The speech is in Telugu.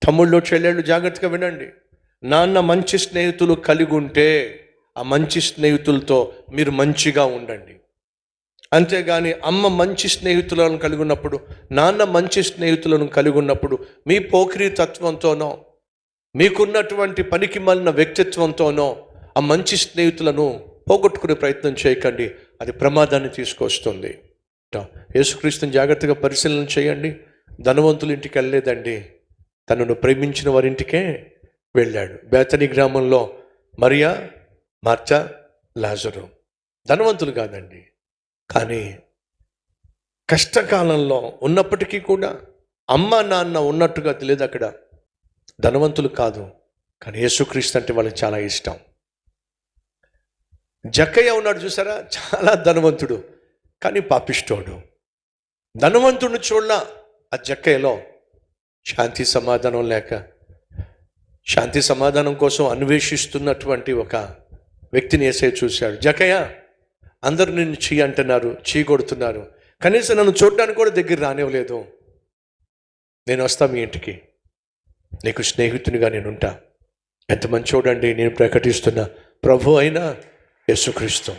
తమ్ముళ్ళు చెల్లెళ్ళు జాగ్రత్తగా వినండి. నాన్న మంచి స్నేహితులు కలిగి ఉంటే ఆ మంచి స్నేహితులతో మీరు మంచిగా ఉండండి. అంతేగాని అమ్మ మంచి స్నేహితులను కలిగి ఉన్నప్పుడు, నాన్న మంచి స్నేహితులను కలిగి ఉన్నప్పుడు మీ పోకిరీ తత్వంతోనో, మీకున్నటువంటి పనికి మాలిన వ్యక్తిత్వంతోనో ఆ మంచి స్నేహితులను పోగొట్టుకునే ప్రయత్నం చేయకండి. అది ప్రమాదాన్ని తీసుకొస్తుంది. యేసుక్రీస్తుని జాగ్రత్తగా పరిశీలన చేయండి. ధనవంతుల ఇంటికి వెళ్ళలేదండి, తనను ప్రేమించిన వారింటికే వెళ్ళాడు. బేతనీ గ్రామంలో మరియా, మార్తా, లాజరు ధనవంతులు కాదండి, కానీ కష్టకాలంలో ఉన్నప్పటికీ కూడా అమ్మ నాన్న ఉన్నట్టుగా తెలియదు అక్కడ. ధనవంతులు కాదు, కానీ యేసుక్రీస్తు అంటే వాళ్ళకి చాలా ఇష్టం. జక్కయ్య ఉన్నాడు చూసారా, చాలా ధనవంతుడు కానీ పాపిష్టోడు. ధనవంతుడిని చూడలా ఆ జక్కయ్యలో శాంతి సమాధానం లేక, శాంతి సమాధానం కోసం అన్వేషిస్తున్నటువంటి ఒక వ్యక్తిని యేసయ్య చూశాడు. జక్కయ్య, అందరూ నిన్ను చీ అంటున్నారు, చీ కొడుతున్నారు, కనీసం నన్ను చూడడానికి కూడా దగ్గర రానివ్వలేదు. నేను వస్తా మీ ఇంటికి, నీకు స్నేహితునిగా నేను ఉంటా. ఎంత మంచి చూడండి, నేను ప్రకటిస్తున్న ప్రభు అయిన యేసుక్రీస్తు.